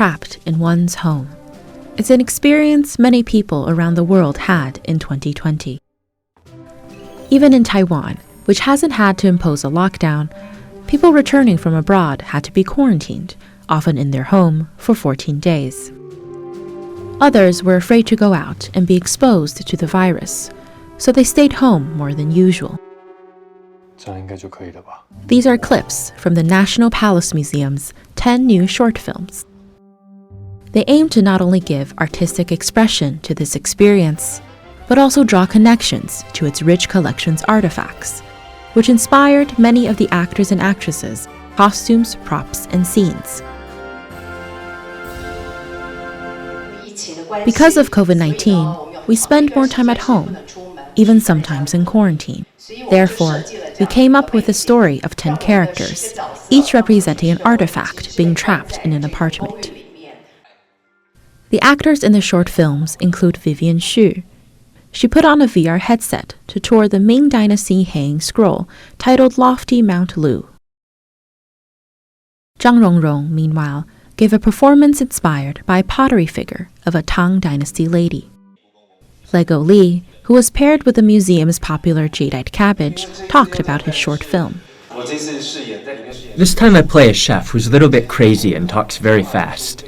trapped in one's home. It's an experience many people around the world had in 2020. Even in Taiwan, which hasn't had to impose a lockdown, people returning from abroad had to be quarantined, often in their home, for 14 days. Others were afraid to go out and be exposed to the virus, so they stayed home more than usual. These are clips from the National Palace Museum's 10 new short films. They aim to not only give artistic expression to this experience, but also draw connections to its rich collection's artifacts, which inspired many of the actors and actresses, costumes, props, and scenes. Because of COVID-19, we spend more time at home, even sometimes in quarantine. Therefore, we came up with a story of 10 characters, each representing an artifact being trapped in an apartment. The actors in the short films include Vivian Xu. She put on a VR headset to tour the Ming Dynasty hanging scroll titled Lofty Mount Lu. Zhang Rongrong, meanwhile, gave a performance inspired by a pottery figure of a Tang Dynasty lady. Lego Li, who was paired with the museum's popular jadeite cabbage, talked about his short film. This time I play a chef who's a little bit crazy and talks very fast.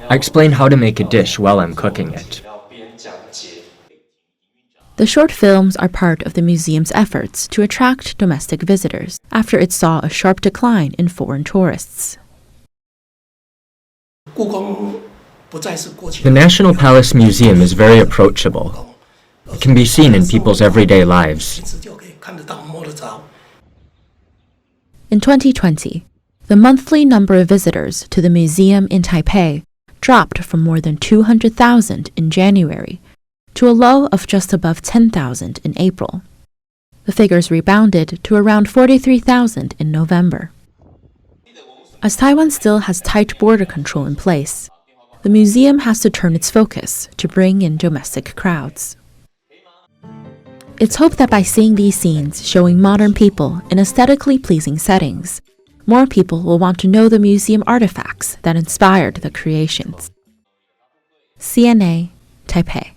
I explain how to make a dish while I'm cooking it. The short films are part of the museum's efforts to attract domestic visitors after it saw a sharp decline in foreign tourists. The National Palace Museum is very approachable. It can be seen in people's everyday lives. In 2020, the monthly number of visitors to the museum in Taipei dropped from more than 200,000 in January to a low of just above 10,000 in April. The figures rebounded to around 43,000 in November. As Taiwan still has tight border control in place, the museum has to turn its focus to bring in domestic crowds. It's hoped that by seeing these scenes showing modern people in aesthetically pleasing settings, more people will want to know the museum artifacts that inspired the creations. CNA, Taipei.